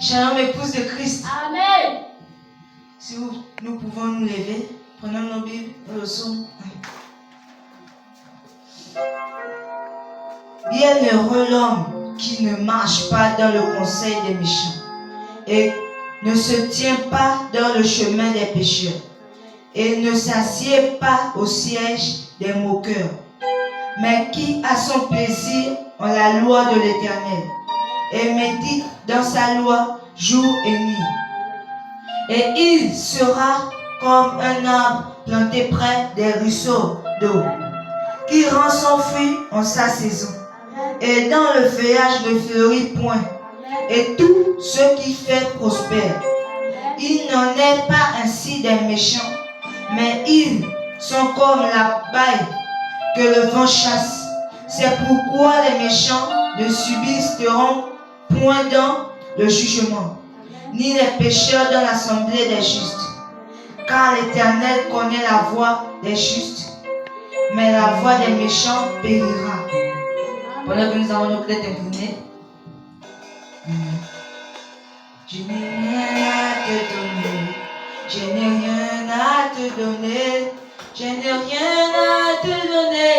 Shalom, épouse de Christ. Amen. Si nous pouvons nous lever, prenons nos Bibles, nous le sommes. Bienheureux l'homme qui ne marche pas dans le conseil des méchants et ne se tient pas dans le chemin des pécheurs et ne s'assied pas au siège des moqueurs, mais qui a son plaisir en la loi de l'Éternel et médite dans sa loi jour et nuit. Et il sera comme un arbre planté près des ruisseaux d'eau, qui rend son fruit en sa saison, et dans le feuillage ne fleurit point, et tout ce qu'il fait prospère. Il n'en est pas ainsi des méchants, mais ils sont comme la paille que le vent chasse. C'est pourquoi les méchants ne subsisteront point dans le jugement, ni les pécheurs dans l'assemblée des justes. Car l'Éternel connaît la voie des justes, mais la voie des méchants périra. Pendant que nous avons nos têtes inclinées, je n'ai rien à te donner, je n'ai rien à te donner, je n'ai rien à te donner,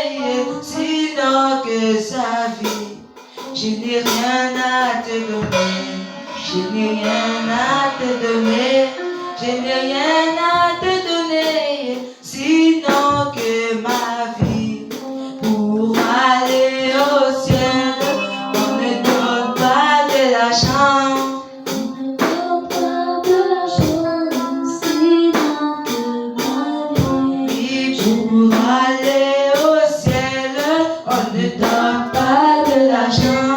sinon que sa vie. Je n'ai rien à te donner, je n'ai rien à te donner, je n'ai rien à te donner, sinon que ma vie. Pour aller au ciel, on ne donne pas de l'argent. On ne donne pas de l'argent, sinon que ma vie. Pour aller au ciel, on ne donne pas de l'argent.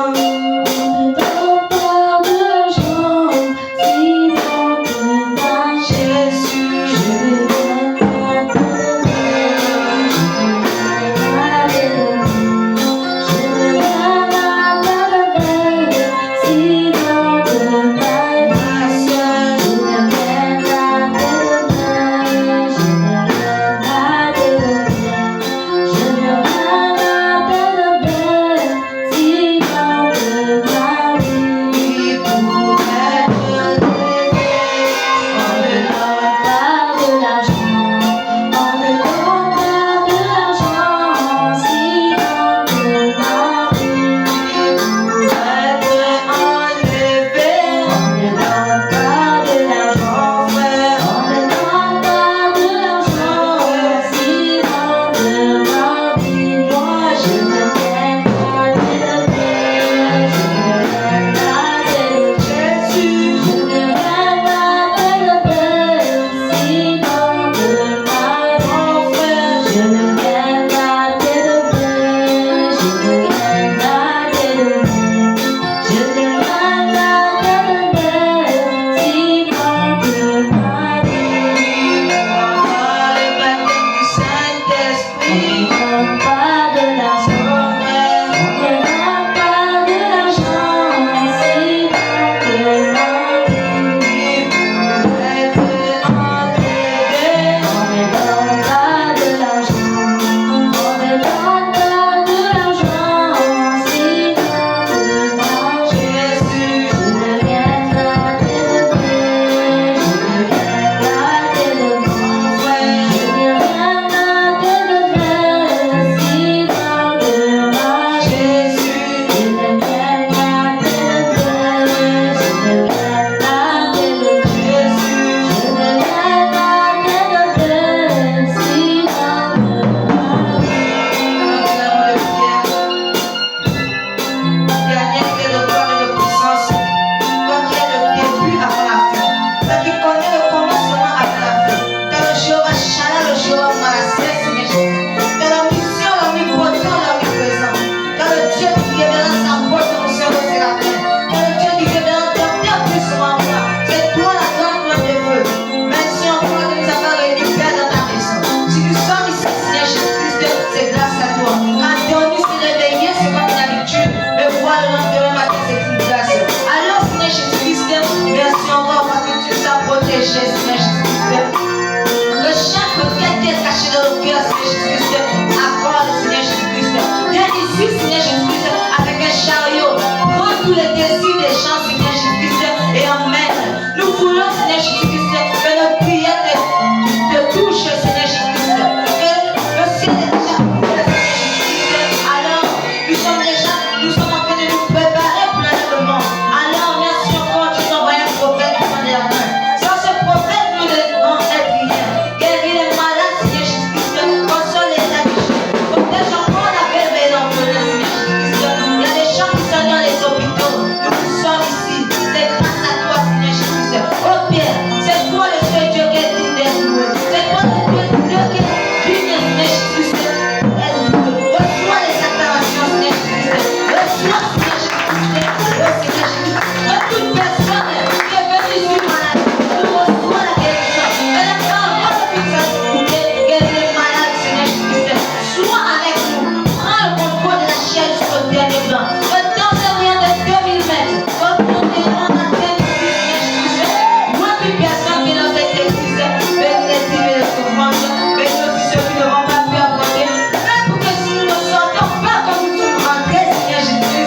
Avec un chariot, prends tous les désirs des gens, Seigneur Jésus-Christ, et en toi le seul Dieu qui est digne d'être loué. C'est toi le Dieu qui est digne de Jésus. Reçois les acclamations, Seigneur Jésus. Reçois, Seigneur Jésus. De toute personne qui est venue sur malade, nous reçois la guérison. Et la parole de puissance pour guérir les malades, Seigneur Jésus. Sois avec nous. Prends le contrôle de la chair jusqu'au dernier blanc. Ne donne rien de 2000 mètres. Comme nous dirons dans le Seigneur Jésus. Moi, plus personne qui n'a fait d'existence. Bénis les civils de souffrance. Bénis aussi ceux qui ne vont pas plus apporter. Même pour que si nous ne sortons pas comme nous sommes rentrés, Seigneur Jésus.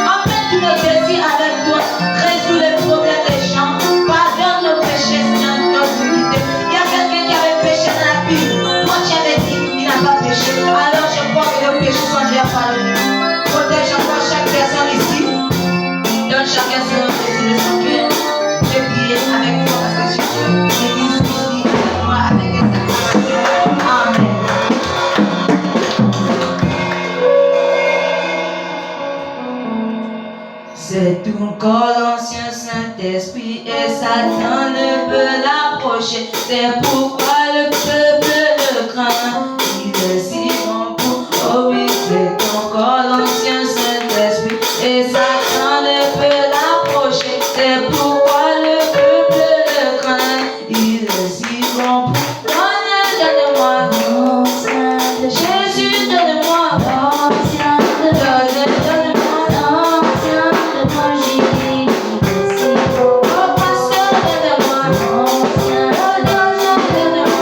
Emmène tous nos désirs avec toi. Résous les problèmes des gens. Pardonne nos péchés, Seigneur, notre unité. Il y a quelqu'un qui avait péché dans la Bible. Toi, tu avais dit qu'il n'a pas péché. Alors je crois que nos péchés sont déjà pardonnés. Protège encore chaque personne ici. Donne chacun son désir de son cœur. Je prie avec toi parce que Jésus ici avec moi avec les acclamations. Amen. C'est tout corps l'ancien Saint-Esprit et Satan ne peut l'approcher. C'est pourquoi le peuple le craint. Il est si bon pour. Oh oui, c'est ton corps l'ancien Saint-Esprit et Satan ne peut l'approcher. C'est pourquoi le peuple le craint. Il est si bon pour. Donne-moi l'ancien de Jésus, donne-moi l'ancien de donne-moi l'ancien de ton Jésus. Oh pasteur, donne-moi l'ancien, donne-moi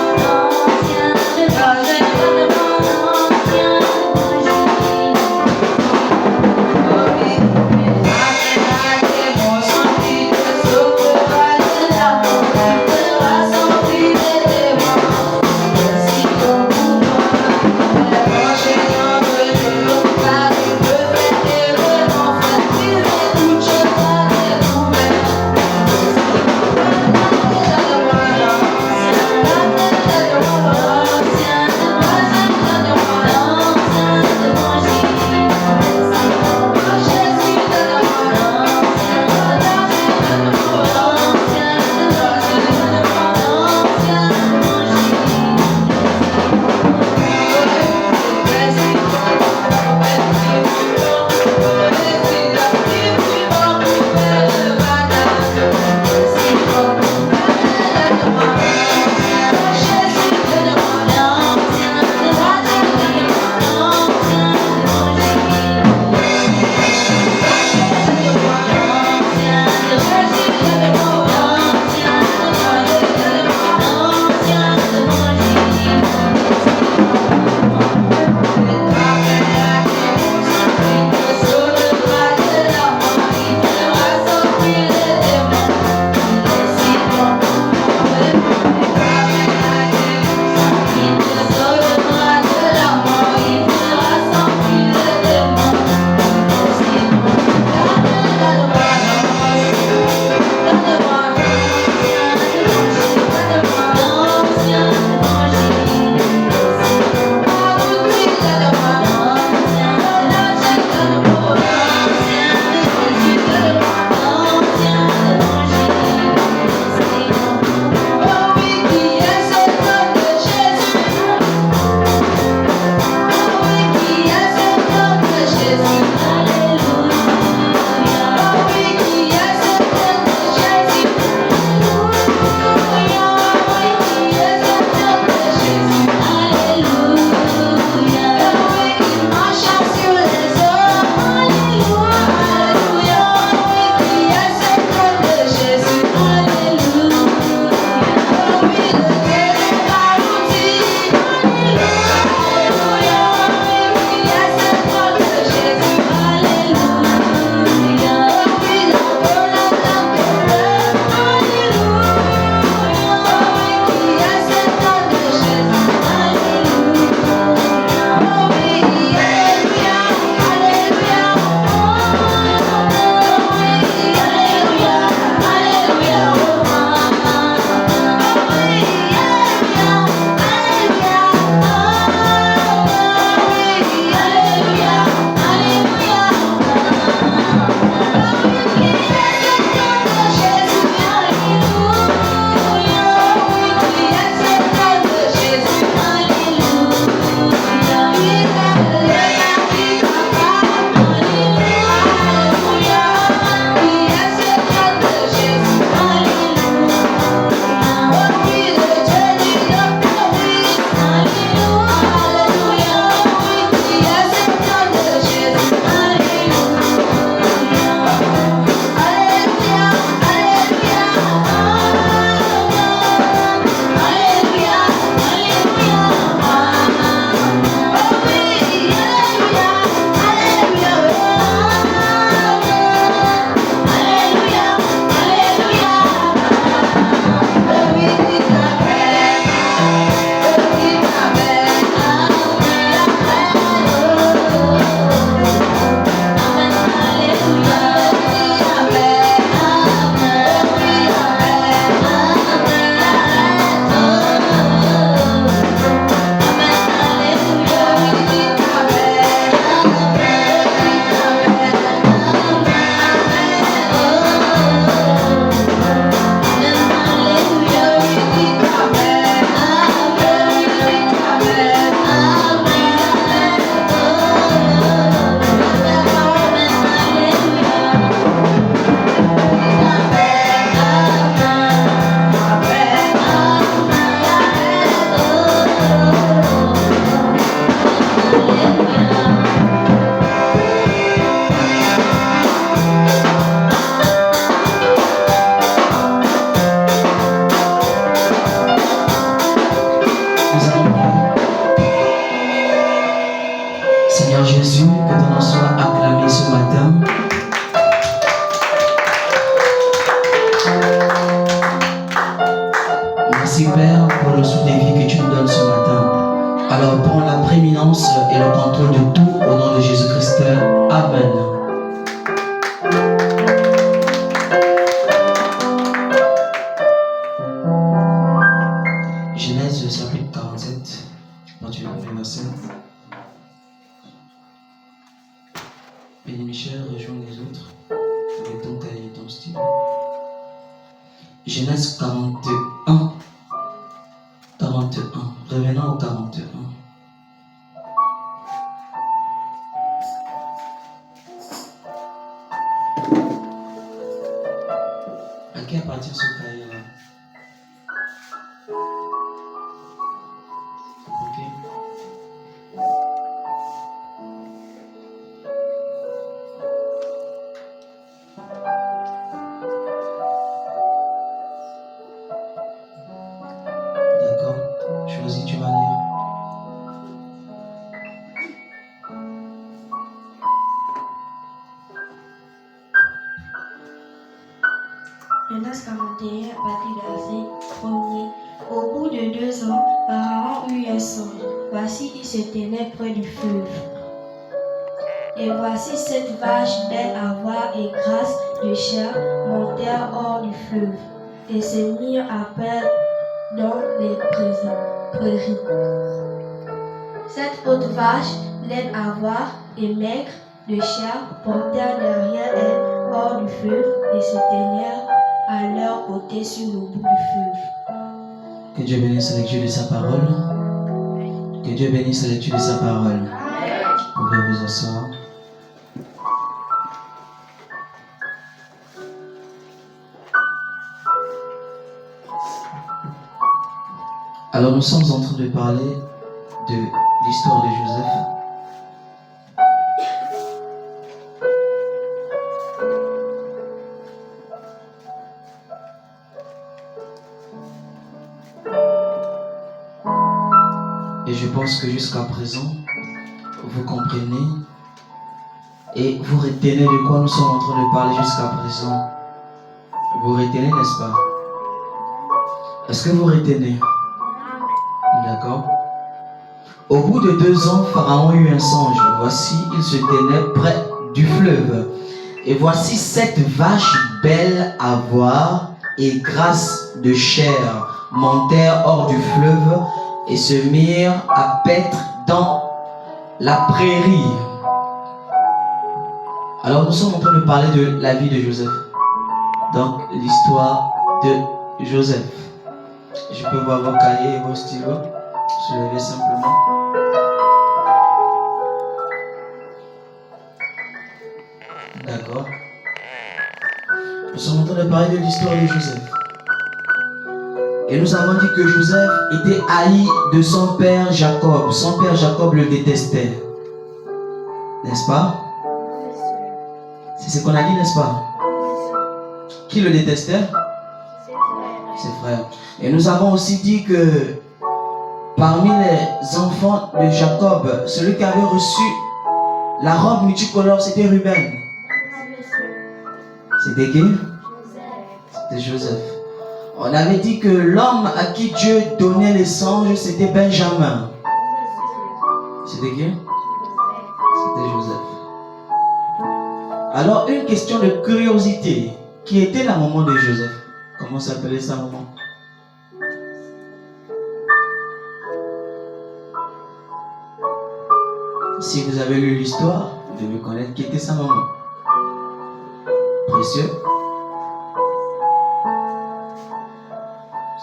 merci Père pour le sous-défi que tu nous donnes ce matin. Alors prends la prééminence et le contrôle de tout au nom de Jésus-Christ. Amen. Genèse chapitre 47, partir du verset. Béni Michel, rejoins les autres avec ton cahier et ton stylo. Genèse 41. 41. Revenons au 41. À qui appartient ce cahier-là? Ok. D'accord. Choisis, tu vas lire. Genèse 41, à partir du verset 1er. Au bout de 2 ans, Pharaon eut un songe. Voici, il se tenait près du fleuve. Et voici 7 vaches belles à voir et grasses de chair montèrent hors du fleuve et se mirent à perdre dans les prairies. 7 autres vaches, laides à voir et maigres de chair, portèrent derrière elles hors du fleuve et se tenaient à leur côté sur le bout du fleuve. Que Dieu bénisse la lecture de sa parole. Que Dieu bénisse la lecture de sa parole. Vous pouvez vous asseoir. Alors nous sommes en train de parler de l'histoire de Joseph. Et je pense que jusqu'à présent, vous comprenez et vous retenez de quoi nous sommes en train de parler jusqu'à présent. Vous retenez, n'est-ce pas? Est-ce que vous retenez? D'accord. Au bout de 2 ans, Pharaon eut un songe. Voici, il se tenait près du fleuve. Et voici 7 vaches belles à voir et grasses de chair montèrent hors du fleuve et se mirent à paître dans la prairie. Alors nous sommes en train de parler de la vie de Joseph. Donc l'histoire de Joseph. Je peux voir vos cahiers et vos stylos. Soulevez simplement. D'accord. Nous sommes en train de parler de l'histoire de Joseph. Et nous avons dit que Joseph était haï de son père Jacob. Son père Jacob le détestait. N'est-ce pas? C'est ce qu'on a dit, n'est-ce pas? Qui le détestait? Ses frères. Et nous avons aussi dit que parmi les enfants de Jacob, celui qui avait reçu la robe multicolore, c'était Ruben. C'était qui? C'était Joseph. On avait dit que l'homme à qui Dieu donnait les songes, c'était Benjamin. C'était qui? C'était Joseph. Alors, une question de curiosité. Qui était la maman de Joseph? Comment s'appelait sa maman? Si vous avez lu l'histoire, vous devez connaître qui était sa maman. Précieux.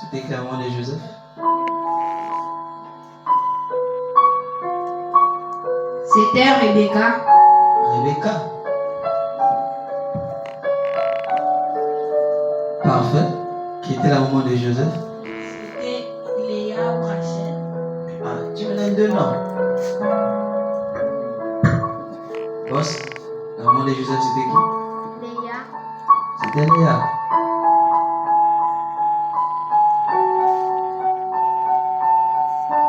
C'était qui la maman de Joseph? C'était Rebecca. Rebecca. Parfait. Qui était la maman de Joseph? C'était Léa ou Rachel. Ah, tu me donnes 2 noms. Boss, la maman de Joseph, c'était qui? Léa. C'était Léa.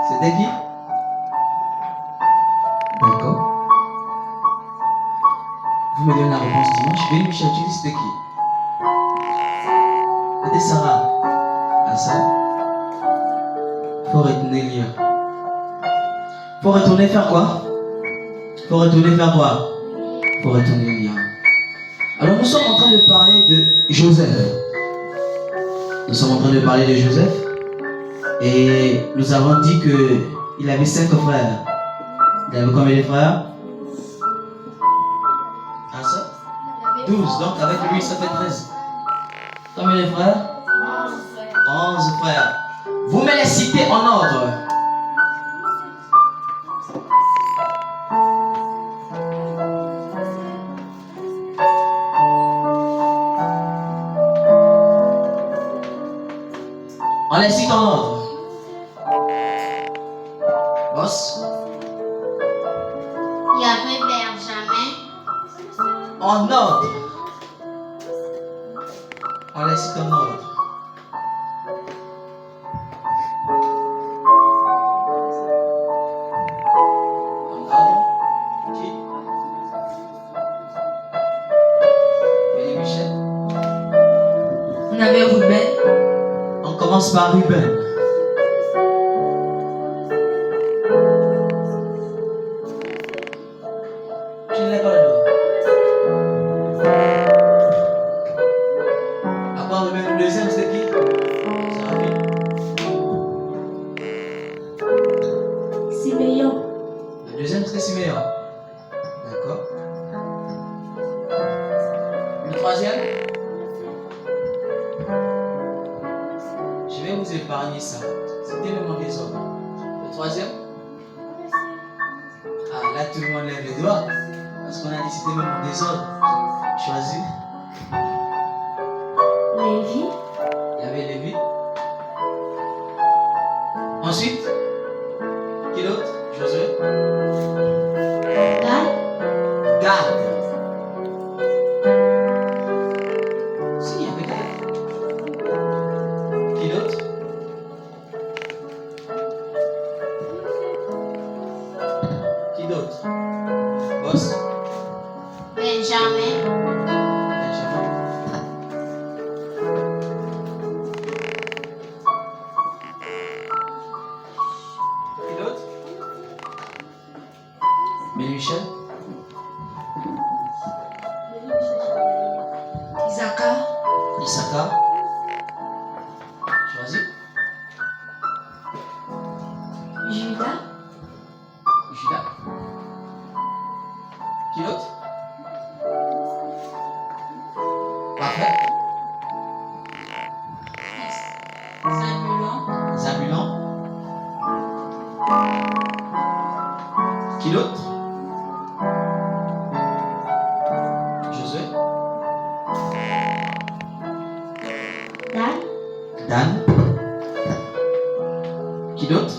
C'était qui? D'accord. Vous me donnez la réponse dimanche. Béni Michel, tu dis c'était qui? C'était Sarah. Ah ça? faut retourner lire. Faut retourner faire quoi? Faut retourner faire quoi? Faut retourner lire. Alors nous sommes en train de parler de Joseph. Nous sommes en train de parler de Joseph. Et nous avons dit qu'il avait 5 frères. Il avait combien de frères? Un seul? 12. Donc avec lui ça fait 13. Combien de frères? 11 frères. Vous me les citez en ordre. On les cite en ordre. Boss. Il y avait Benjamin, En ordre. On les cite en ordre. En ordre. Qui? Béni Michel. On avait Ruben, On commence par Ruben. Tu ne l'as pas le dos. À part Ruben, le deuxième c'était qui? Sarafine. Siméon, Le deuxième c'était Siméon. D'accord. Le troisième? Je vais vous épargner ça. C'était le monde des ordres. Le troisième? Ah, là tout le monde lève les doigts. Parce qu'on a dit c'était le monde des ordres. Choisi. Lévi, Il y avait Lévi. Ensuite, qui d'autre? Josué. Dan, Gad. Si, il y avait Gad. Qui d'autre? Qui d'autre? Boss. Benjamin, Benjamin. Qui d'autre? Béni Michel. Isaacar, Issachar. Choisi. Judas, Judas. Qui d'autre? Parfait. Zabulon, Zabulon. Qui d'autre? Josué. Dan, Dan. Qui d'autre?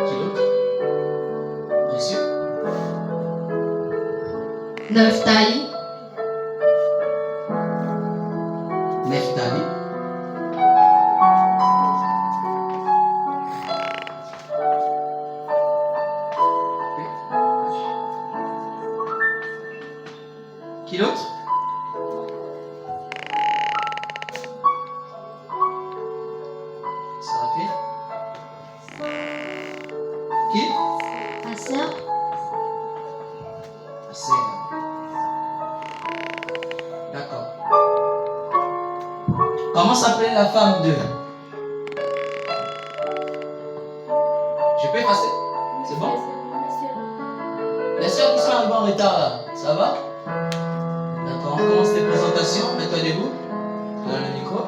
Qui d'autre? Monsieur. Naphtali, Nephtali. Qui d'autre? Sarafine. Qui? Asser, C'est. D'accord. Comment s'appelait la femme de? Je peux effacer? C'est bon? Les sœurs qui sont arrivées en retard là, ça va? D'accord, on commence les présentations. Mets-toi debout. Donne le micro.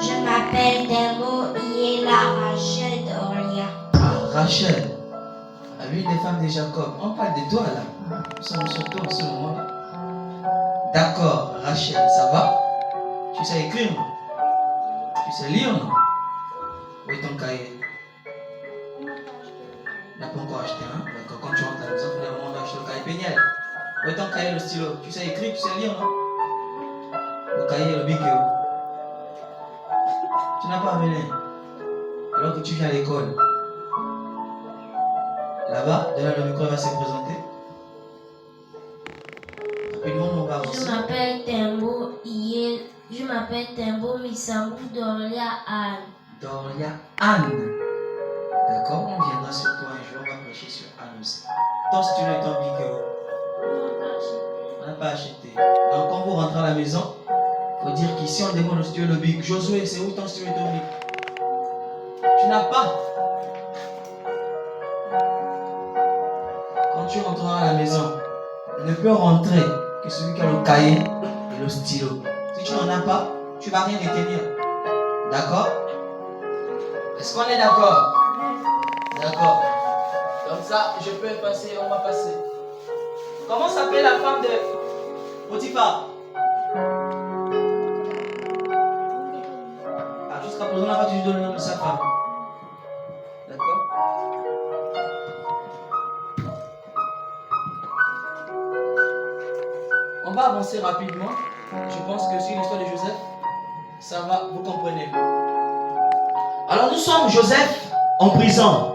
je m'appelle Demo Iela Rachel Doria. Ah, Rachel. L'une des femmes de Jacob. On parle de toi là. Nous sommes sur toi en ce moment-là. D'accord, Rachel, ça va? Tu sais écrire, non? Tu sais lire, non? Où est ton cahier? Tu n'as pas encore acheté, hein? D'accord, quand tu rentres à la maison, il faut demander d'acheter le cahier péniel. Où est ton cahier, le stylo? Tu sais écrire, tu sais lire, non? Le cahier, le bic, tu n'as pas amené. Alors que tu viens à l'école. Là-bas, donne le micro, il va se présenter. Rapidement, on va va Je avancer. m'appelle Tembo Iel. Je m'appelle Tembo Missamou Doria Anne. Doria Anne. D'accord, on viendra sur toi un jour, on va prêcher sur Anne aussi. Ton stylo et ton bic, on n'a pas acheté. Donc quand vous rentrez à la maison, il faut dire qu'ici on demande le stylo et le bic. Josué, c'est où ton stylo et ton bic? Tu n'as pas. Quand tu rentreras à la maison, ne peut rentrer que celui qui a le cahier et le stylo. Si tu n'en as pas, tu ne vas rien retenir. D'accord? Est-ce qu'on est d'accord? D'accord. Comme ça, je peux passer, on va passer. Comment s'appelle la femme de Potiphar? Ah, jusqu'à présent, on n'a pas toujours donné le nom de sa femme. D'accord? On va avancer rapidement. Je pense que sur l'histoire de Joseph, ça va, vous comprenez. Alors nous sommes Joseph en prison.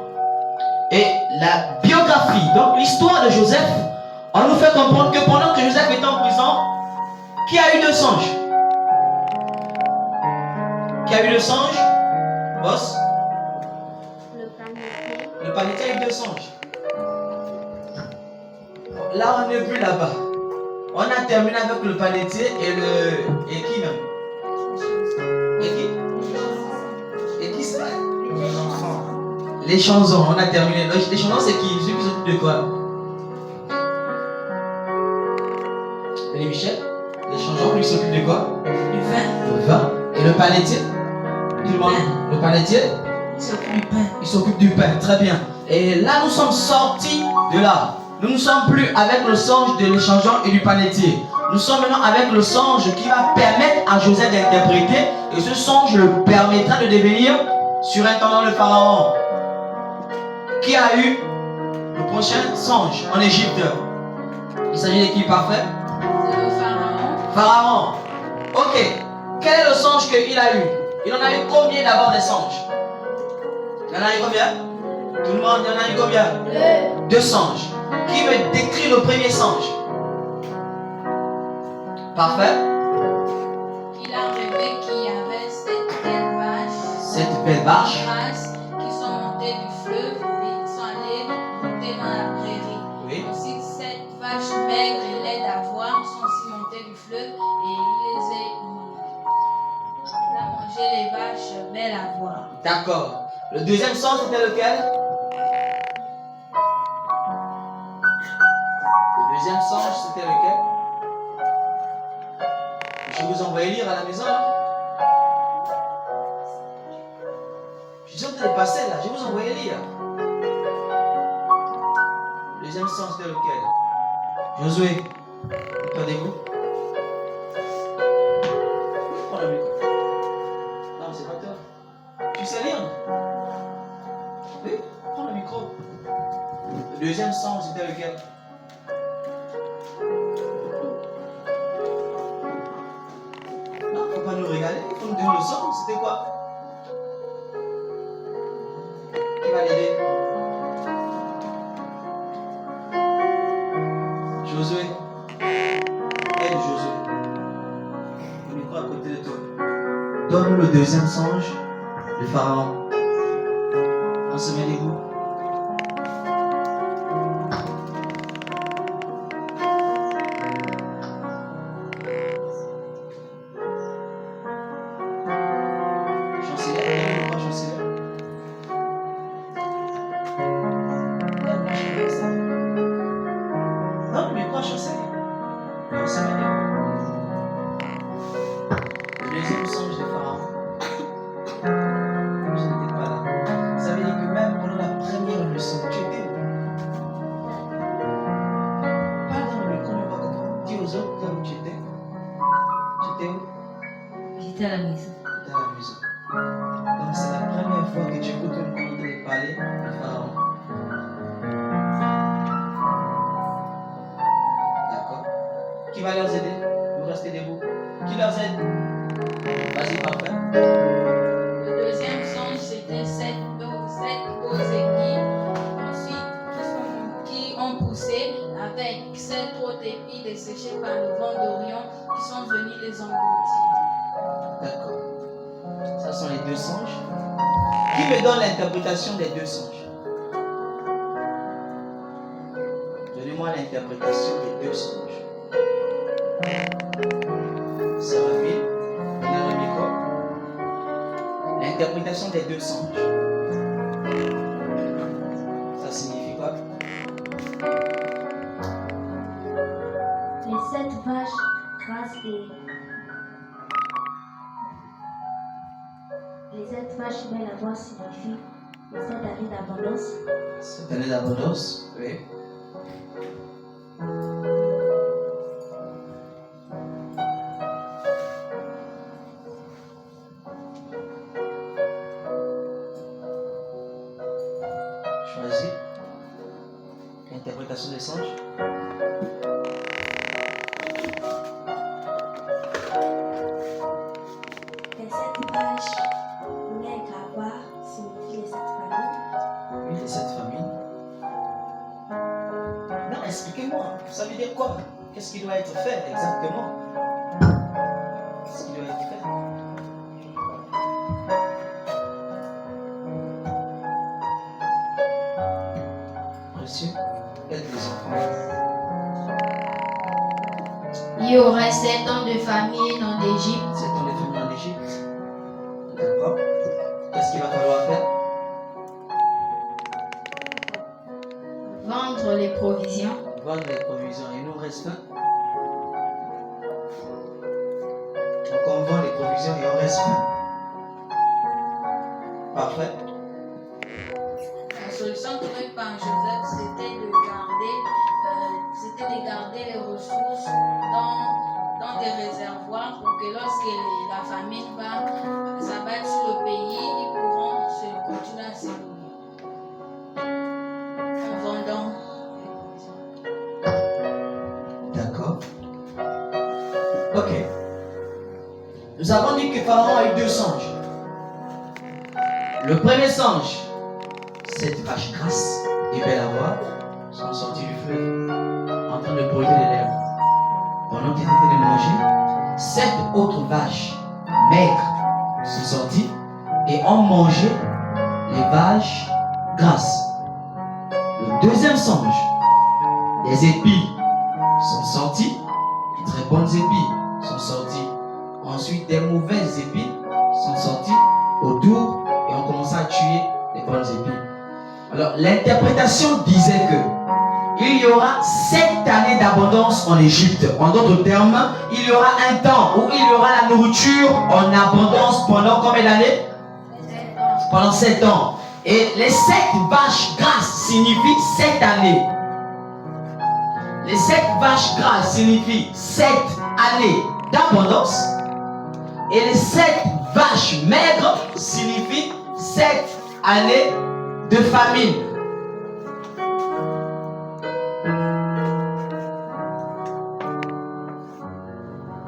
Et la biographie, donc l'histoire de Joseph, on nous fait comprendre que pendant que Joseph était en prison, qui a eu le songe? Qui a eu le songe? Boss? Le panetier. Le panetier a eu 2 songes. Là, on n'est plus là-bas. On a terminé avec le panetier et le... Et qui même? Et qui? Et qui ça? Les chansons, on a terminé. Les chansons, c'est qui? Ceux qui s'occupent de quoi? Denis Michel? Les chansons, lui s'occupe de quoi? Du vin, Le vin. Et le panetier? Tout le monde? Le panetier? il s'occupe du pain. Il s'occupe du pain, très bien. Et là, nous sommes sortis de là. Nous ne sommes plus avec le songe de l'échangeant et du panetier. Nous sommes maintenant avec le songe qui va permettre à Joseph d'interpréter. Et ce songe le permettra de devenir surintendant le pharaon. Qui a eu le prochain songe en Égypte? Il s'agit de qui parfait? C'est le pharaon. Pharaon. Ok. Quel est le songe qu'il a eu? Il en a eu combien d'abord des songes? Il en a eu combien? Tout le monde, il en a eu combien? 2 songes. Qui me décrit le premier songe? Parfait. Il a rêvé qu'il y avait 7 belles vaches. 7 belles vaches. Qui sont montées du fleuve et qui sont allées monter dans la prairie. Oui. Aussi 7 vaches maigres et laides à voir sont aussi montées du fleuve et il a mangé les vaches belles à voir. D'accord. Le deuxième songe, c'était lequel? Le deuxième songe, c'était lequel? Je vous envoie lire à la maison. Là. Je suis en train de passer là. Je vous envoie lire. Le deuxième songe, c'était lequel? Josué, regardez-vous. Prends le micro. Non, c'est pas toi. Tu sais lire? Oui, prends le micro. Le deuxième songe, c'était lequel? Non, il ne faut pas nous regarder, il faut nous donner le songe. C'était quoi? Qui va l'aider? Josué. Aide Josué. Le micro à côté de toi. Donne-nous le deuxième songe du pharaon. On se met debout. Chancelier, donne-moi le bras, chancelier. Donne-moi ça. Donne le micro à chancelier. Et on se met debout. Le deuxième songe de pharaon. Je n'étais pas là. Ça veut dire que même pendant la première leçon, tu étais où? Parle dans le micro, on va comprendre. Dis aux autres là où tu étais. Tu étais où? J'étais à la maison. Tu étais à la maison. Donc c'est la première fois que tu écoutes une communauté de parler du pharaon. D'accord? Qui va leur aider? Vous restez debout. Qui leur aide? Vas-y, parfait. Le deuxième songe, c'était 7 beaux aiguilles ensuite qui ont poussé avec sept autres épis desséchés par le vent d'Orion qui sont venus les engloutir. D'accord. Ça sont les deux songes. Qui me donne l'interprétation des deux songes? Donnez-moi l'interprétation des deux songes. Séraphine, dans le micro. L'interprétation des deux songes. Ça signifie quoi? Les 7 vaches grasses et les 7 vaches belles à voir signifient les 7 années d'abondance. 7 années d'abondance, oui. Choisis. Interprétation des songes. Les 7 vaches maigres à voir signifient les 7 familles. Oui, les 7 familles. Non, expliquez-moi. Ça veut dire quoi? Qu'est-ce qui doit être fait exactement? Qu'est-ce qui doit être fait? Reçu? Aide les enfants. Il y aurait 7 ans de famine en Égypte. 7 ans de famille en Égypte. D'accord. Qu'est-ce qu'il va falloir faire? Vendre les provisions. Vendre les provisions. Il nous reste faim. Donc on vend les provisions et on reste faim. Parfait. La solution trouvée par Joseph, c'était de garder les ressources dans des réservoirs pour que lorsque la famine va s'abattre sur le pays, ils pourront continuer à se nourrir en vendant les provisions. D'accord. Ok. Nous avons dit que Pharaon a eu deux songes. Le premier songe, cette vache grasse et belle à voir sont sorties du fleuve en train de brûler les lèvres. Pendant qu'ils étaient de manger, 7 autres vaches maigres sont sorties et ont mangé les vaches grasses. Le deuxième songe, les épis sont sortis, les très bonnes épis sont sorties. Ensuite, des mauvaises épis sont sorties autour et ont commencé à tuer les bonnes épis. Alors, l'interprétation disait que il y aura 7 années d'abondance en Égypte. En d'autres termes, il y aura un temps où il y aura la nourriture en abondance pendant combien d'années? Pendant 7 ans. Et les 7 vaches grasses signifient 7 années. Les 7 vaches grasses signifient 7 années d'abondance. Et les 7 vaches maigres signifient 7 années de famine.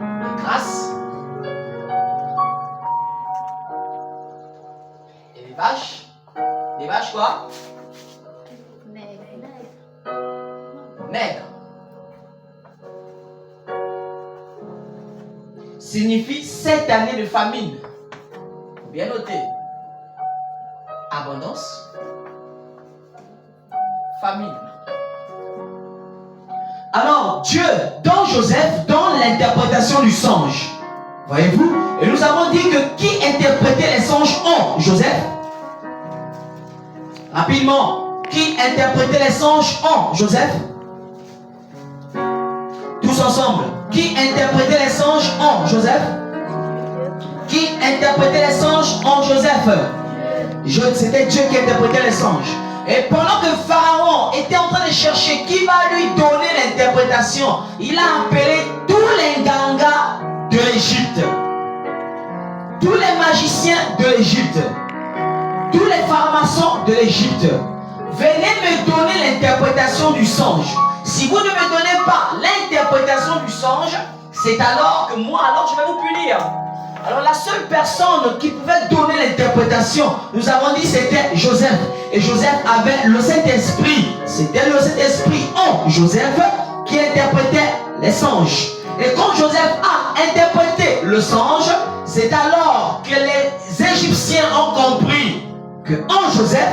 Les grasses et les vaches. Les vaches quoi? Maigres. Signifie 7 années de famine. Bien noté. Abondance. Famine. Alors, Dieu, dans Joseph, dans l'interprétation du songe, voyez-vous, et nous avons dit que qui interprétait les songes en Joseph? Rapidement, qui interprétait les songes en Joseph? Tous ensemble. Qui interprétait les songes en Joseph? Qui interprétait les songes en Joseph? C'était Dieu qui interprétait les songes. Et pendant que Pharaon était en train de chercher qui va lui donner l'interprétation, il a appelé tous les gangas de l'Égypte, tous les magiciens de l'Égypte, tous les pharmaciens de l'Égypte. Venez me donner l'interprétation du songe. Si vous ne me donnez pas l'interprétation du songe, c'est alors que moi, je vais vous punir. Alors la seule personne qui pouvait donner l'interprétation, nous avons dit c'était Joseph. Et Joseph avait le Saint-Esprit. C'était le Saint-Esprit en Joseph qui qui interprétait les songes. Et quand Joseph a interprété le songe, c'est alors que les Égyptiens ont compris qu'en Joseph,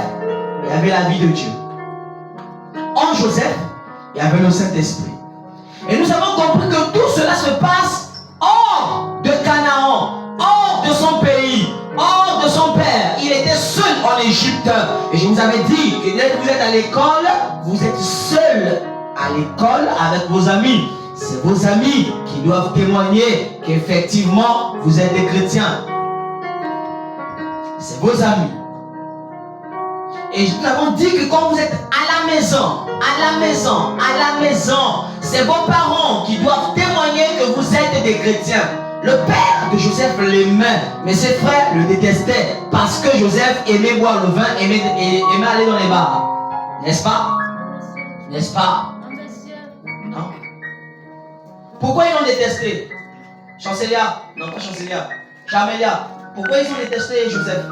il y avait la vie de Dieu. En Joseph, il y avait le Saint-Esprit. Et nous avons compris que tout cela se passe hors de Canaan, hors de son pays, hors de son père. Il était seul en Égypte. Et je vous avais dit que dès que vous êtes à l'école, vous êtes seul à l'école avec vos amis. C'est vos amis qui doivent témoigner qu'effectivement vous êtes des chrétiens. C'est vos amis. Et nous avons dit que quand vous êtes à la maison, c'est vos parents qui doivent témoigner que vous êtes des chrétiens. Le père de Joseph l'aimait, mais ses frères le détestaient parce que Joseph aimait boire le vin, aimait aller dans les bars. N'est-ce pas? N'est-ce pas? Non. Pourquoi ils l'ont détesté? Chancelière, non pas Chancelière, Chamélia, pourquoi ils ont détesté Joseph?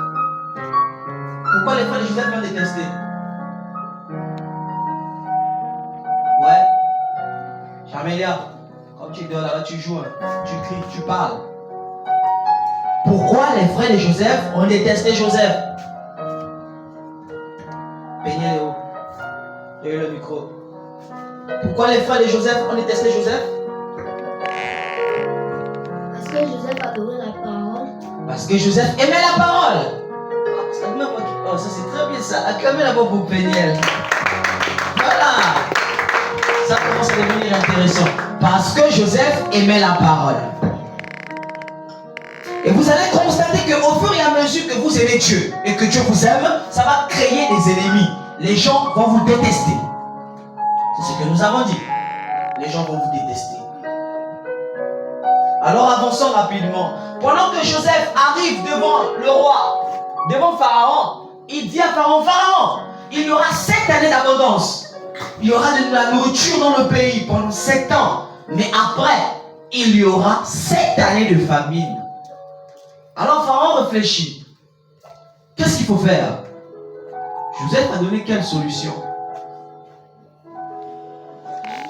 Pourquoi les frères de Joseph l'ont détesté? Ouais. Chamélia, quand tu dors là-bas, tu joues, tu cries, tu parles. Pourquoi les frères de Joseph ont détesté Joseph? Peignez Léo. Peignez le micro. Pourquoi les frères de Joseph ont détesté Joseph? Parce que Joseph adorait la parole. Parce que Joseph aimait la parole. Oh, ça c'est très bien ça. Acclamez la voix pour Péniel. Voilà. Ça commence à devenir intéressant. Parce que Joseph aimait la parole. Et vous allez constater qu'au fur et à mesure que vous aimez Dieu et que Dieu vous aime, ça va créer des ennemis. Les gens vont vous détester. C'est ce que nous avons dit. Les gens vont vous détester. Alors avançons rapidement. Pendant que Joseph arrive devant le roi, devant Pharaon, il dit à Pharaon, Pharaon, il y aura 7 années d'abondance. Il y aura de la nourriture dans le pays pendant 7 ans. Mais après, il y aura 7 années de famine. Alors Pharaon réfléchit. Qu'est-ce qu'il faut faire? Joseph a donné quelle solution?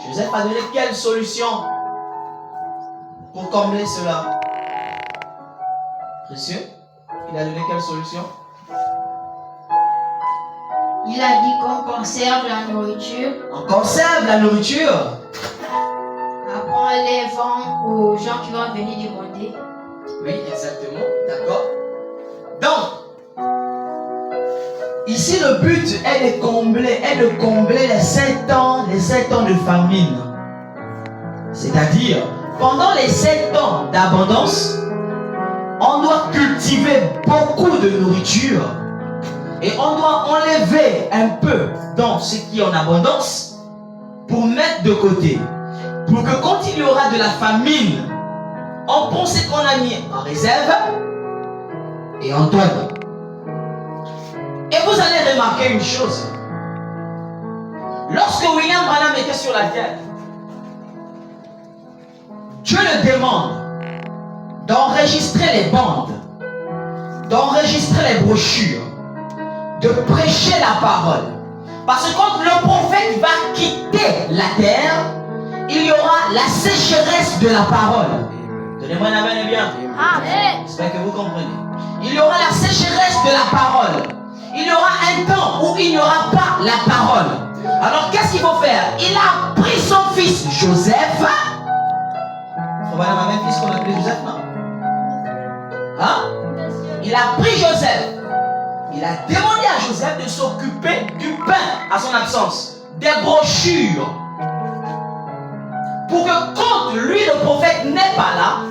Joseph a donné quelle solution pour combler cela? Précieux, il a donné quelle solution? Il a dit qu'on conserve la nourriture. On conserve la nourriture. Après, on les vend aux gens qui vont venir demander. Oui, exactement. D'accord. Donc, ici le but est de combler les 7 ans de famine. C'est-à-dire, pendant les 7 ans d'abondance, on doit cultiver beaucoup de nourriture et on doit enlever un peu dans ce qui est en abondance pour mettre de côté. Pour que quand il y aura de la famine, on pense qu'on a mis en réserve et on donne. Et vous allez remarquer une chose. Lorsque William Branham était sur la terre, Dieu le demande d'enregistrer les bandes, d'enregistrer les brochures, de prêcher la parole. Parce que quand le prophète va quitter la terre, il y aura la sécheresse de la parole. Donnez-moi un amen bien. Amen. J'espère que vous comprenez. Il y aura la sécheresse de la parole. Il y aura un temps où il n'y aura pas la parole. Alors qu'est-ce qu'il faut faire? Il a pris son fils Joseph. On va avoir un même fils qu'on appelait Joseph, non? Hein? Il a pris Joseph. Il a demandé à Joseph de s'occuper du pain à son absence, des brochures. Pour que quand lui, le prophète, n'est pas là,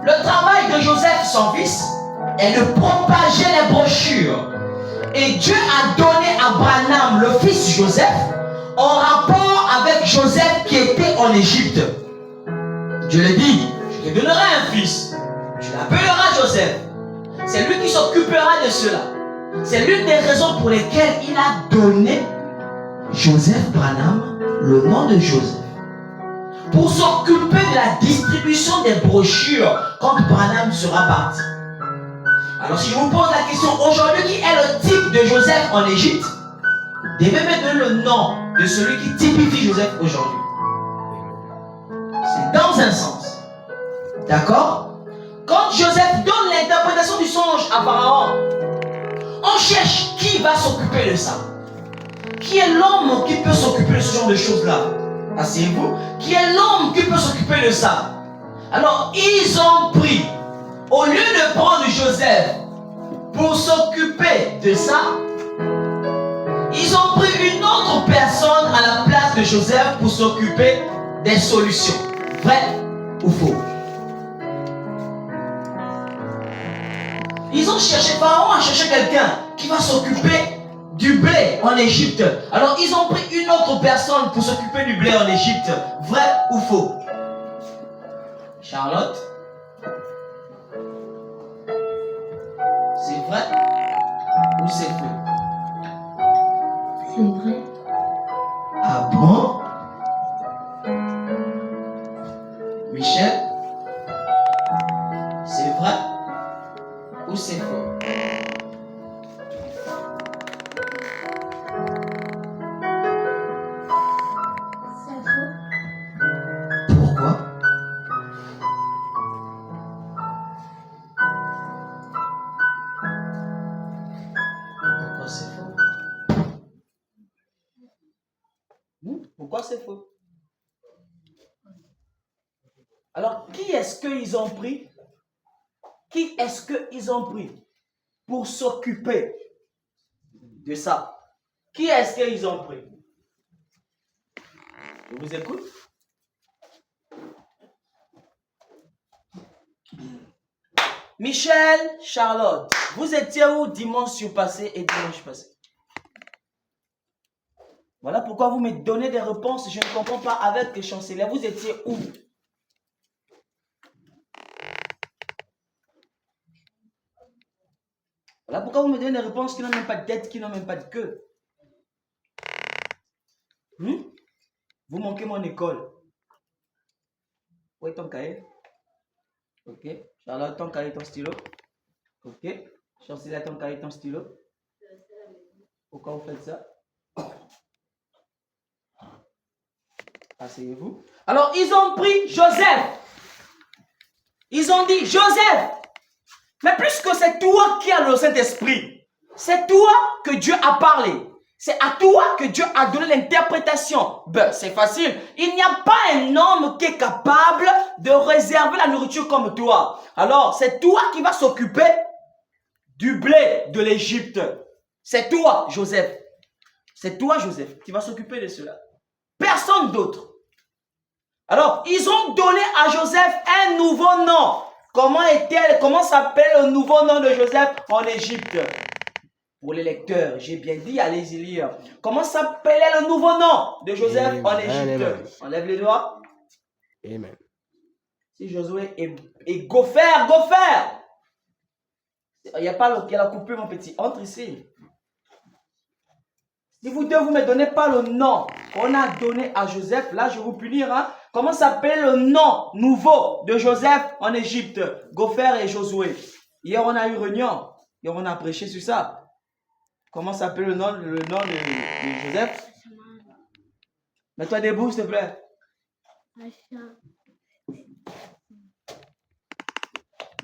le travail de Joseph, son fils, est de propager les brochures. Et Dieu a donné à Branham, le fils Joseph, en rapport avec Joseph qui était en Égypte. Dieu le dit, je te donnerai un fils. Tu l'appelleras Joseph. C'est lui qui s'occupera de cela. C'est l'une des raisons pour lesquelles il a donné Joseph Branham le nom de Joseph. Pour s'occuper de la distribution des brochures quand Branham sera parti. Alors si je vous pose la question aujourd'hui, qui est le type de Joseph en Égypte? Vous devez me donner le nom de celui qui typifie Joseph aujourd'hui. un sens. D'accord? Quand Joseph donne l'interprétation du songe à Pharaon, on cherche qui va s'occuper de ça. Qui est l'homme qui peut s'occuper de ce genre de choses-là? Asseyez-vous. Qui est l'homme qui peut s'occuper de ça? Alors, ils ont pris, au lieu de prendre Joseph pour s'occuper de ça, ils ont pris une autre personne à la place de Joseph pour s'occuper des solutions. Vrai ou faux? Ils ont cherché, Pharaon a cherché quelqu'un qui va s'occuper du blé en Égypte. Alors ils ont pris une autre personne pour s'occuper du blé en Égypte. Vrai ou faux? Charlotte? C'est vrai ou c'est faux? C'est vrai. Ah bon? Michel? C'est vrai ou c'est faux? C'est faux. Pourquoi? Pourquoi c'est faux? Pourquoi c'est faux? Alors, qui est-ce qu'ils ont pris? Qui est-ce qu'ils ont pris pour s'occuper de ça? Qui est-ce qu'ils ont pris? Je vous écoute. Michel, Charlotte, vous étiez où dimanche passé et dimanche passé? Voilà pourquoi vous me donnez des réponses. Je ne comprends pas avec les chanceliers. Vous étiez où? Voilà pourquoi vous me donnez des réponses qui n'ont même pas de tête, qui n'ont même pas de queue. Vous manquez mon école. Où est ton cahier? Ok. Charlotte, ton cahier, ton stylo. Ok. Chancelier, ton cahier, ton stylo. Pourquoi vous faites ça? Asseyez-vous. Alors, ils ont pris Joseph. Ils ont dit, Joseph, mais puisque c'est toi qui as le Saint-Esprit, c'est toi que Dieu a parlé, c'est à toi que Dieu a donné l'interprétation. Ben, c'est facile. Il n'y a pas un homme qui est capable de réserver la nourriture comme toi. Alors, c'est toi qui vas s'occuper du blé de l'Égypte. C'est toi, Joseph. C'est toi, Joseph, qui vas s'occuper de cela. Personne d'autre. Alors, ils ont donné à Joseph un nouveau nom. Comment s'appelle le nouveau nom de Joseph en Égypte? Pour les lecteurs, j'ai bien dit, allez-y lire. Comment s'appelait le nouveau nom de Joseph en Égypte? Enlève les doigts. Amen. Si Josué et Gopher. Il n'y a pas qui a coupé, mon petit. Entre ici. Si vous deux, vous ne me donnez pas le nom qu'on a donné à Joseph, là, je vais vous punir. Hein? Comment s'appelle le nom nouveau de Joseph en Égypte? Gopher et Josué. Hier, on a eu réunion. Hier, on a prêché sur ça. Comment s'appelle le nom de Joseph? Mets-toi debout, s'il te plaît.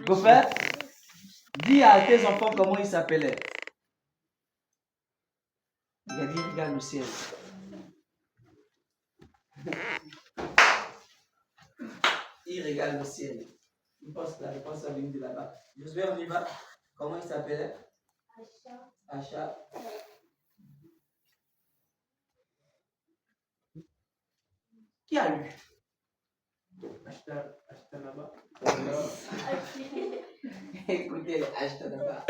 Gopher, dis à tes enfants comment ils s'appelaient. Il a dit, regarde le ciel. Il regarde le ciel. Il pense là, il pense à l'une de là-bas. Josué, on y va. Comment il s'appelait? Achat. Qui a lu? Achat là-bas. Écoutez, achat là-bas.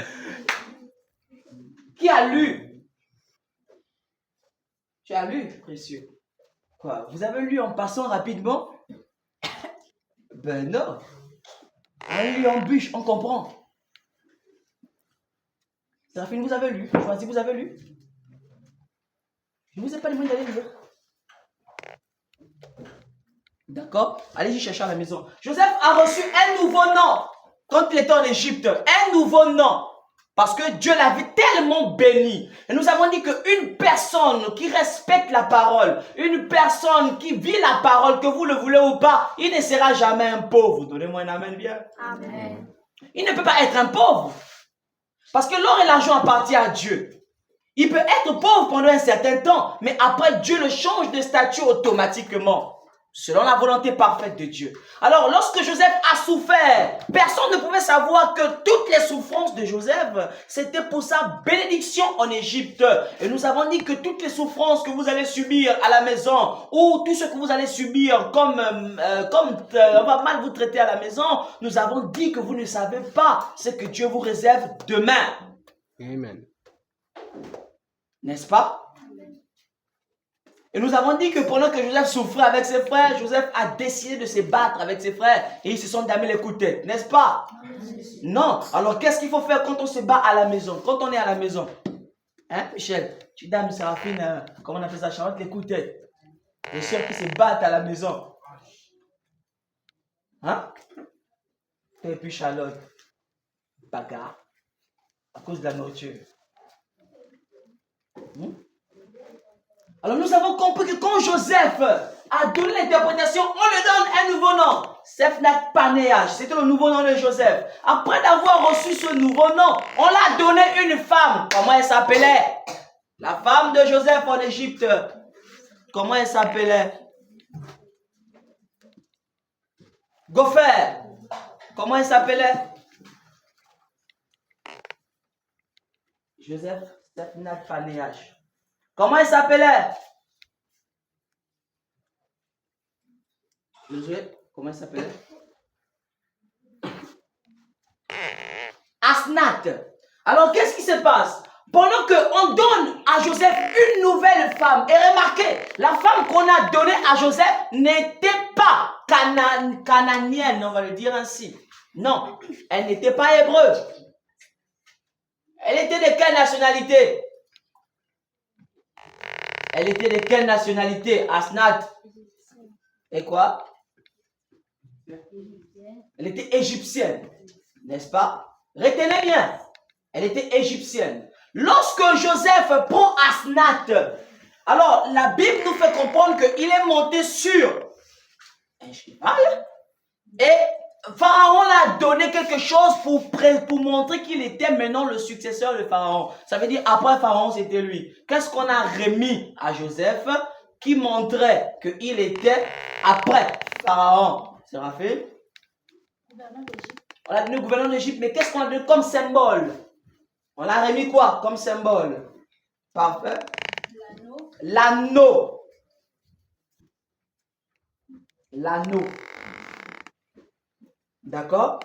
Qui a lu? Tu as lu, précieux? Quoi? Vous avez lu en passant rapidement? Ben non. On lit en bûche, on comprend. Séraphine, vous avez lu? Choisi, vous avez lu? Je ne vous ai pas demandé d'aller lire. D'accord? Allez-y chercher à la maison. Joseph a reçu un nouveau nom quand il était en Égypte. Un nouveau nom. Parce que Dieu l'avait tellement béni. Et nous avons dit qu'une personne qui respecte la parole, une personne qui vit la parole, que vous le voulez ou pas, il ne sera jamais un pauvre. Donnez-moi un amen bien. Amen. Il ne peut pas être un pauvre. Parce que l'or et l'argent appartiennent à Dieu. Il peut être pauvre pendant un certain temps, mais après Dieu le change de statut automatiquement. Selon la volonté parfaite de Dieu. Alors, lorsque Joseph a souffert, personne ne pouvait savoir que toutes les souffrances de Joseph, c'était pour sa bénédiction en Égypte. Et nous avons dit que toutes les souffrances que vous allez subir à la maison, ou tout ce que vous allez subir comme on va mal vous traiter à la maison, nous avons dit que vous ne savez pas ce que Dieu vous réserve demain. Amen. N'est-ce pas? Et nous avons dit que pendant que Joseph souffrait avec ses frères, Joseph a décidé de se battre avec ses frères et ils se sont damés les coups de tête, n'est-ce pas? Non. Alors qu'est-ce qu'il faut faire quand on se bat à la maison? Quand on est à la maison? Hein, Michel? Tu dames Séraphine, comment on appelle ça, Charlotte, les coups de tête. Les soeurs qui se battent à la maison. Hein? Et puis Charlotte, bagarre à cause de la nourriture. Alors nous avons compris que quand Joseph a donné l'interprétation, on lui donne un nouveau nom. Sephnath Panéage, c'était le nouveau nom de Joseph. Après d'avoir reçu ce nouveau nom, on l'a donné une femme. Comment elle s'appelait? La femme de Joseph en Égypte. Comment elle s'appelait? Gopher. Comment elle s'appelait? Joseph Sephnath Panéage. Comment elle s'appelait? Josué, comment elle s'appelait? Asnath. Alors, qu'est-ce qui se passe? Pendant qu'on donne à Joseph une nouvelle femme, et remarquez, la femme qu'on a donnée à Joseph n'était pas cananienne, on va le dire ainsi. Non, elle n'était pas hébreu. Elle était de quelle nationalité? Elle était de quelle nationalité? Asnath. Et quoi? Elle était égyptienne. N'est-ce pas? Retenez bien. Elle était égyptienne. Lorsque Joseph prend Asnath, alors la Bible nous fait comprendre qu'il est monté sur un cheval. Et Pharaon l'a donné quelque chose pour montrer qu'il était maintenant le successeur de Pharaon. Ça veut dire après Pharaon, c'était lui. Qu'est-ce qu'on a remis à Joseph qui montrait qu'il était après Pharaon? Séraphine? On a donné le gouverneur d'Égypte, mais qu'est-ce qu'on a donné comme symbole? On a remis quoi comme symbole? Parfait. L'anneau. L'anneau. D'accord?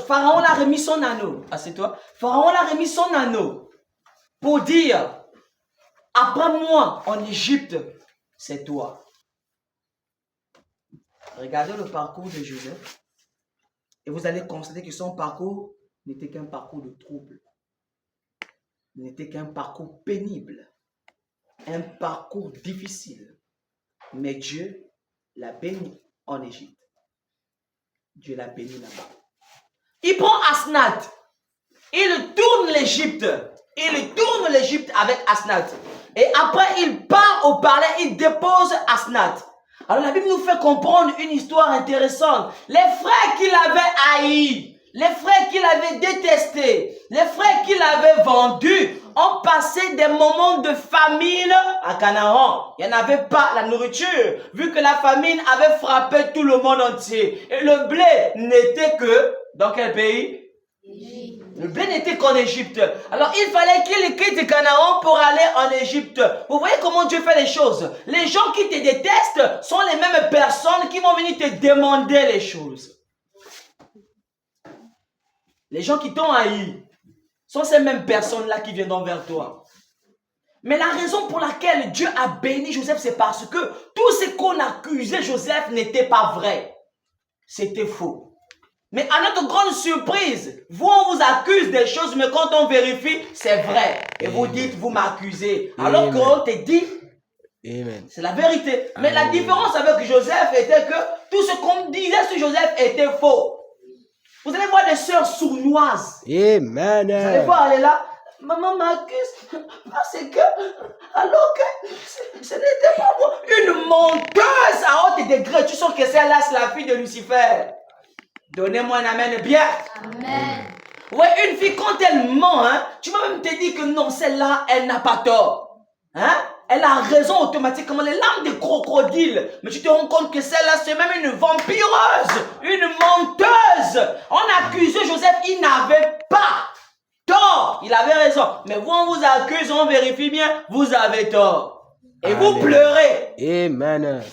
Pharaon l'a remis son anneau. Assieds-toi. Pharaon l'a remis son anneau pour dire, après moi en Égypte, c'est toi. Regardez le parcours de Joseph et vous allez constater que son parcours n'était qu'un parcours de trouble. N'était qu'un parcours pénible. Un parcours difficile. Mais Dieu l'a béni en Égypte. Dieu l'a béni là-bas. Il prend Asnath. Il tourne l'Égypte. Il tourne l'Égypte avec Asnath. Et après, il part au palais. Il dépose Asnath. Alors la Bible nous fait comprendre une histoire intéressante. Les frères qu'il avait haïs, les frères qu'il avait détestés, les frères qu'il avait vendus, ont passé des moments de famine à Canaan. Il n'y en avait pas la nourriture, vu que la famine avait frappé tout le monde entier. Et le blé n'était que, dans quel pays? Le blé n'était qu'en Égypte. Alors il fallait qu'il quitte Canaan pour aller en Égypte. Vous voyez comment Dieu fait les choses? Les gens qui te détestent sont les mêmes personnes qui vont venir te demander les choses. Les gens qui t'ont haï sont ces mêmes personnes-là qui viendront vers toi. Mais la raison pour laquelle Dieu a béni Joseph, c'est parce que tout ce qu'on accusait Joseph n'était pas vrai. C'était faux. Mais à notre grande surprise, vous, on vous accuse des choses, mais quand on vérifie, c'est vrai. Et vous dites, vous m'accusez. Alors qu'on te dit, c'est la vérité. Mais la différence avec Joseph était que tout ce qu'on disait sur Joseph était faux. Vous allez voir des sœurs sournoises. Amen. Vous allez voir, elle est là. Maman m'accuse parce que, alors que ce n'était pas moi. Une menteuse à haut degré. Tu sens que celle-là, c'est la fille de Lucifer. Donnez-moi un amen bien. Amen. Ouais, une fille, quand elle ment, hein, tu vas même te dire que non, celle-là, elle n'a pas tort. Hein? Elle a raison automatiquement, les larmes de crocodile. Mais tu te rends compte que celle-là, c'est même une vampireuse, une menteuse. On accusait Joseph, il n'avait pas tort. Il avait raison. Mais vous, on vous accuse, on vérifie bien, vous avez tort. Et vous Amen. pleurez. Amen.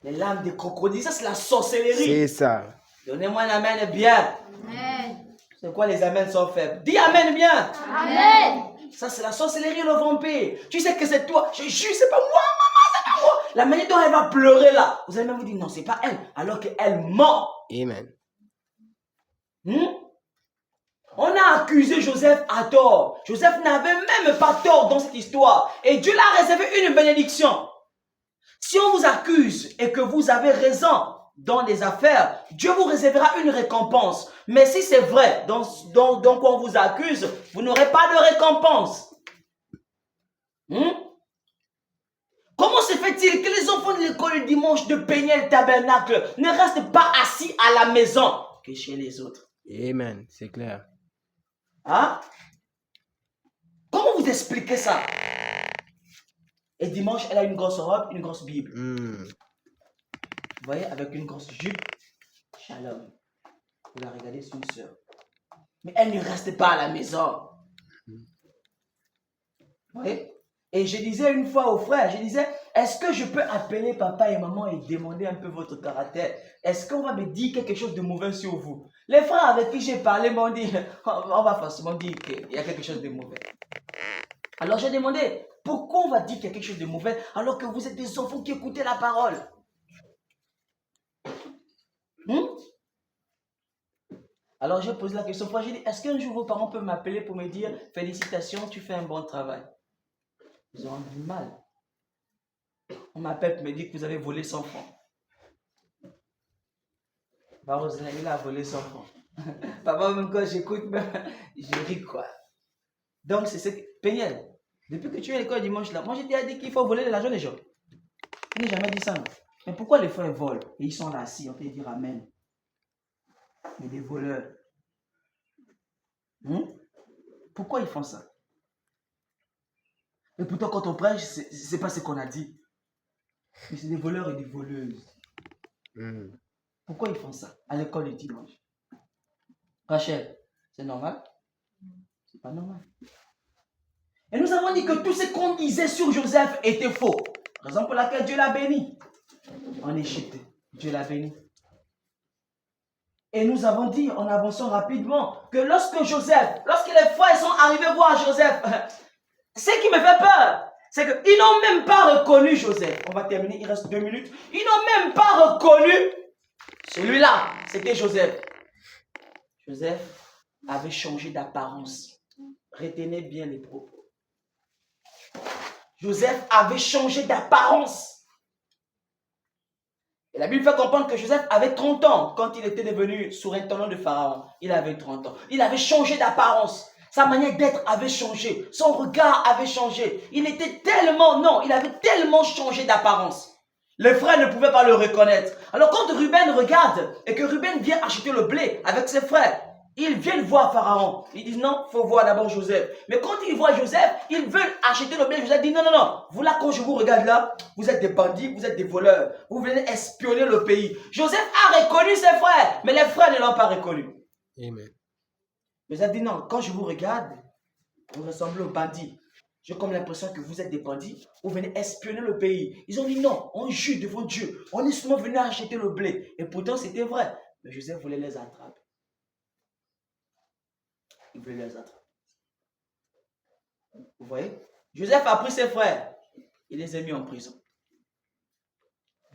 Les larmes de crocodile, ça c'est la sorcellerie. C'est ça. Donnez-moi un amen bien. Amen. C'est quoi les amens sont faibles? Dis amen bien. Amen. Ça, c'est la sorcellerie et le vampire. Tu sais que c'est toi. Je jure, c'est pas moi, maman, c'est pas moi. La manière dont elle va pleurer là. Vous allez même vous dire, non, c'est pas elle. Alors qu'elle ment. Amen. On a accusé Joseph à tort. Joseph n'avait même pas tort dans cette histoire. Et Dieu l'a réservé une bénédiction. Si on vous accuse et que vous avez raison dans les affaires, Dieu vous réservera une récompense. Mais si c'est vrai, dans quoi on vous accuse, vous n'aurez pas de récompense. Comment se fait-il que les enfants de l'école le dimanche de Péniel Tabernacle ne restent pas assis à la maison que chez les autres? Amen. C'est clair. Hein? Comment vous expliquez ça? Et dimanche, elle a une grosse robe, une grosse Bible. Vous voyez, avec une grosse jupe. Shalom. Vous la regardez, c'est une sœur. Mais elle ne reste pas à la maison. Vous voyez? Et je disais une fois aux frères, je disais, est-ce que je peux appeler papa et maman et demander un peu votre caractère? Est-ce qu'on va me dire quelque chose de mauvais sur vous? Les frères avec qui j'ai parlé m'ont dit, on va forcément dire qu'il y a quelque chose de mauvais. Alors j'ai demandé, pourquoi on va dire qu'il y a quelque chose de mauvais alors que vous êtes des enfants qui écoutez la parole? Alors j'ai posé la question, frère, j'ai dit, est-ce qu'un jour vos parents peuvent m'appeler pour me dire, félicitations, tu fais un bon travail? Ils ont du mal. On m'appelle pour me dire que vous avez volé 100 francs. Papa, il a volé 100 francs. Papa, même quand j'écoute, je ris quoi. Donc c'est ce que... Péniel, depuis que tu es à l'école dimanche là, moi j'ai déjà dit qu'il faut voler de l'argent des gens. Je n'ai jamais dit ça. Non. Mais pourquoi les frères volent? Et ils sont là assis, on peut dire amen. Mais des voleurs. Pourquoi ils font ça? Et pourtant, quand on prêche, c'est pas ce qu'on a dit. Mais c'est des voleurs et des voleuses. Pourquoi ils font ça à l'école le dimanche? Rachel, c'est normal? C'est pas normal. Et nous avons dit que tout ce qu'on disait sur Joseph était faux. Raison pour laquelle Dieu l'a béni. En Égypte, Dieu l'a béni. Et nous avons dit, en avançant rapidement, que lorsque les frères sont arrivés voir Joseph, ce qui me fait peur, c'est qu'ils n'ont même pas reconnu Joseph. On va terminer, il reste 2 minutes. Ils n'ont même pas reconnu celui-là. C'était Joseph. Joseph avait changé d'apparence. Retenez bien les propos. Joseph avait changé d'apparence. Et la Bible fait comprendre que Joseph avait 30 ans quand il était devenu surintendant de Pharaon. Il avait 30 ans. Il avait changé d'apparence. Sa manière d'être avait changé. Son regard avait changé. Il avait tellement changé d'apparence. Les frères ne pouvaient pas le reconnaître. Alors quand Ruben regarde et que Ruben vient acheter le blé avec ses frères, ils viennent voir Pharaon. Ils disent non, il faut voir d'abord Joseph. Mais quand ils voient Joseph, ils veulent acheter le blé. Joseph dit non. Vous là, quand je vous regarde là, vous êtes des bandits, vous êtes des voleurs. Vous venez espionner le pays. Joseph a reconnu ses frères, mais les frères ne l'ont pas reconnu. Amen. Joseph dit non, quand je vous regarde, vous ressemblez aux bandits. J'ai comme l'impression que vous êtes des bandits. Vous venez espionner le pays. Ils ont dit non, on jure devant Dieu. On est seulement venu acheter le blé. Et pourtant c'était vrai. Mais Joseph voulait les attraper. Il voulait les attraper. Vous voyez? Joseph a pris ses frères. Il les a mis en prison.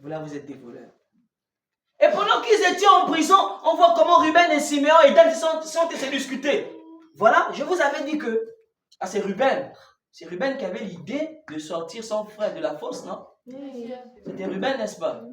Voilà, vous êtes des voleurs. Et pendant qu'ils étaient en prison, on voit comment Ruben et Siméon et Dan sont discutés. Voilà, je vous avais dit que, c'est Ruben C'est Ruben qui avait l'idée de sortir son frère de la fosse, non? C'était Ruben, n'est-ce pas?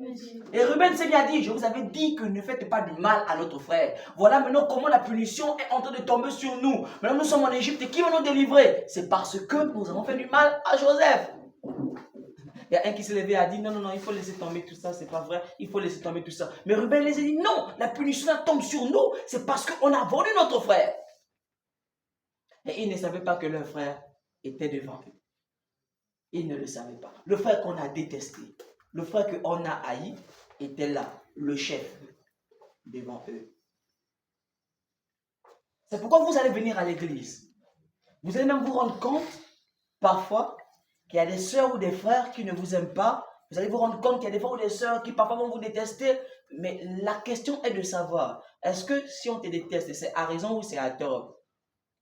Et Ruben s'est bien dit, je vous avais dit que ne faites pas du mal à notre frère. Voilà maintenant comment la punition est en train de tomber sur nous. Maintenant nous sommes en Égypte et qui va nous délivrer? C'est parce que nous avons fait du mal à Joseph. Il y a un qui s'est levé et a dit, non, non, non, il faut laisser tomber tout ça, c'est pas vrai, il faut laisser tomber tout ça. Mais Ruben les a dit, non, la punition tombe sur nous, c'est parce qu'on a vendu notre frère. Et ils ne savaient pas que leur frère était devant eux. Ils ne le savaient pas. Le frère qu'on a détesté, le frère qu'on a haï, était là, le chef, devant eux. C'est pourquoi vous allez venir à l'église. Vous allez même vous rendre compte, parfois, qu'il y a des sœurs ou des frères qui ne vous aiment pas. Vous allez vous rendre compte qu'il y a des frères ou des sœurs qui parfois vont vous détester. Mais la question est de savoir, est-ce que si on te déteste, c'est à raison ou c'est à tort?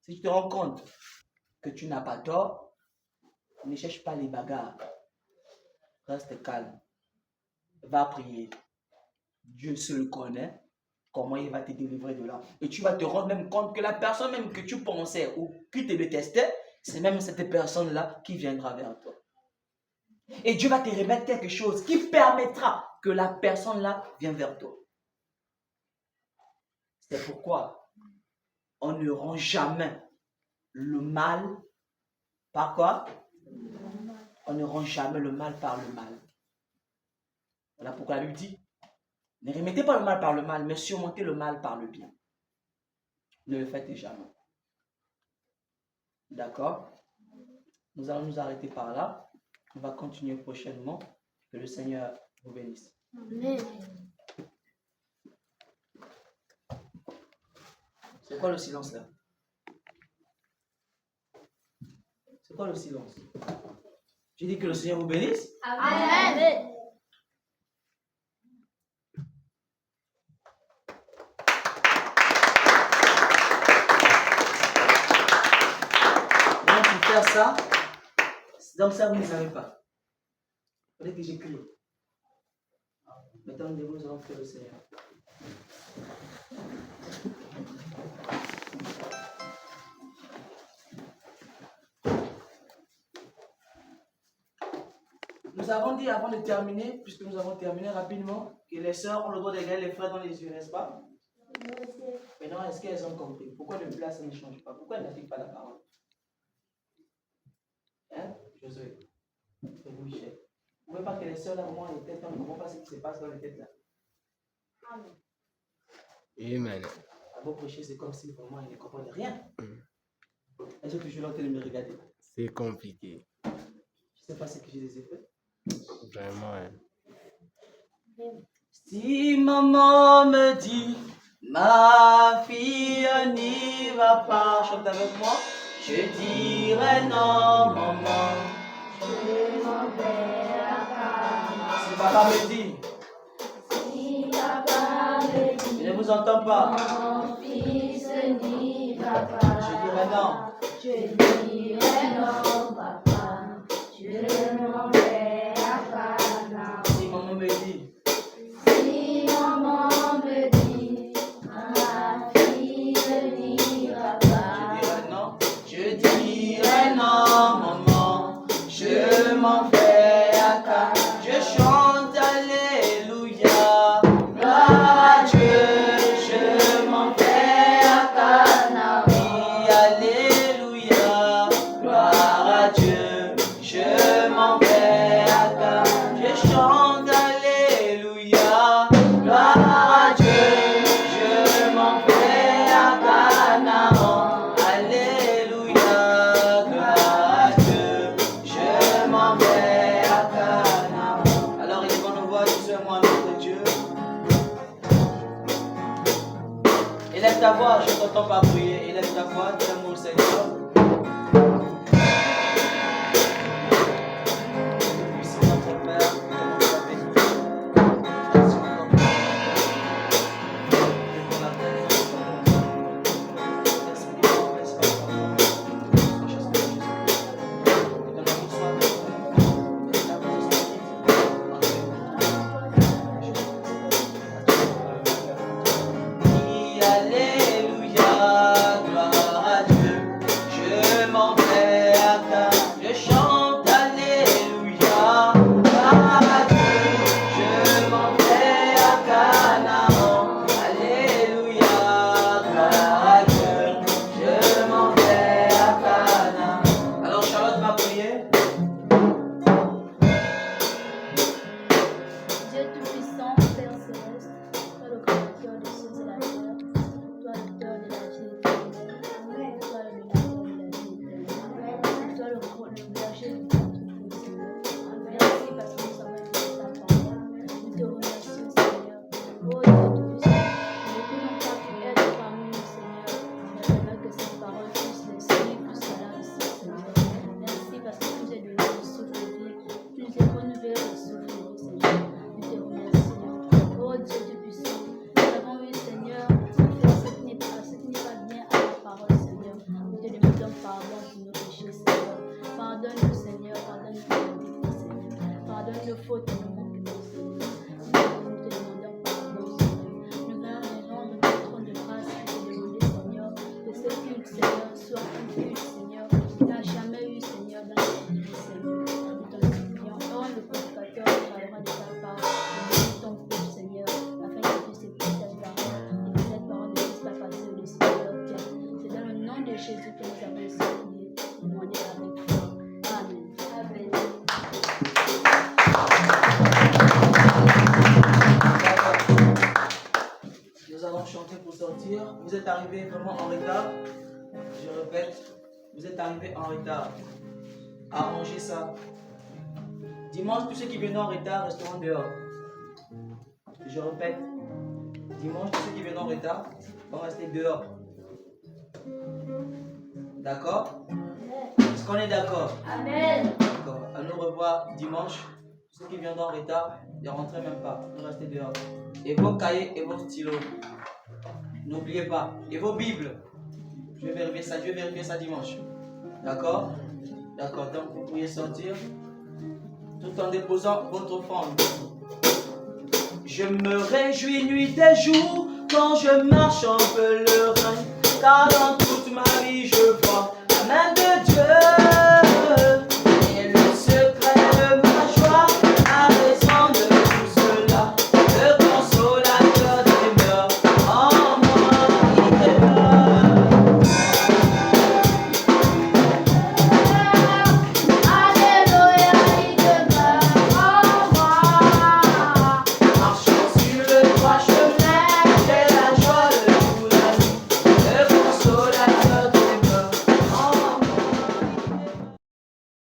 Si tu te rends compte que tu n'as pas tort, ne cherche pas les bagarres. Reste calme. Va prier. Dieu seul connaît comment il va te délivrer de là. Et tu vas te rendre même compte que la personne même que tu pensais ou qui te détestait, c'est même cette personne-là qui viendra vers toi. Et Dieu va te remettre quelque chose qui permettra que la personne-là vienne vers toi. C'est pourquoi on ne rend jamais le mal par quoi? On ne rend jamais le mal par le mal. Voilà pourquoi la Bible dit, ne remettez pas le mal par le mal, mais surmontez le mal par le bien. Ne le faites jamais. D'accord? Nous allons nous arrêter par là. On va continuer prochainement. Que le Seigneur vous bénisse. Amen. C'est quoi le silence là? C'est quoi le silence? J'ai dit que le Seigneur vous bénisse. Amen. Donc pour faire ça, donc ça vous ne savez pas. Il fallait que j'écris. Maintenant nous allons faire le Seigneur. Nous avons dit avant de terminer, puisque nous avons terminé rapidement, que les sœurs ont le droit de regarder les frères dans les yeux, n'est-ce pas? Maintenant, est-ce qu'elles ont compris? Pourquoi le place ne change pas? Pourquoi elles n'appliquent pas la parole? Hein, Josué? C'est vous, Michel. Vous ne voyez pas que les sœurs là, au moins, les têtes, on ne comprend pas ce qui se passe dans les têtes là. Amen. À vous prêcher, c'est comme si vraiment ils ne comprenaient rien. Elles sont toujours là en train de me regarder. C'est compliqué. Je ne sais pas ce que je les ai fait. Vraiment. Hein. Si maman me dit, ma fille n'y va pas, chante avec moi, je dirai non, maman. Je m'en vais à Cana. Si papa me dit, Si papa me dit, je ne vous entends pas, mon fils n'y va pas. je dirai non. Je dirai non, papa. Je m'en vais à Cana. Si maman me dit, Si maman me dit, ma fille n'ira pas. je dirai non. Je dirai non, maman. Je m'en vais à Cana. Je chante alléluia. Gloire à Dieu. Je m'en vais à Cana. Oui, alléluia. Gloire à Dieu. Je m'en vais à Cana. Je chante alléluia. Gloire à Dieu. Je m'en vais à Canaan. Alléluia. Gloire à Dieu. Je m'en vais à Canaan. Alors il va nous voir, dis-moi notre Dieu. Élève ta voix, je t'entends pas prier. Élève ta voix, dis-moi au Seigneur. Puissant notre Père, nous t'avons la bénédiction. Merci pour notre et pour la présence de ton nom. Merci pour ton respect, pardon. Sois chaste de Jésus. Que ton amour soit avec nous. Que ta présence soit vive. Alléluia, gloire à Dieu. Je chanter pour sortir. Vous êtes arrivés vraiment en retard. Je répète, vous êtes arrivés en retard. Arrangez ça. Dimanche, tous ceux qui viennent en retard resteront dehors. Je répète, dimanche, tous ceux qui viennent en retard vont rester dehors. D'accord? Est-ce qu'on est d'accord? Amen. D'accord. À nous revoir dimanche. Ceux qui viennent en retard, ne rentrez même pas. Vous restez dehors. Et vos cahiers et vos stylos. N'oubliez pas. Et vos Bibles. Je vais vérifier ça dimanche. D'accord? D'accord. Donc vous pourriez sortir tout en déposant votre offrande. Je me réjouis nuit et jour quand je marche en pèlerin, car dans toute ma vie je vois la main de Dieu.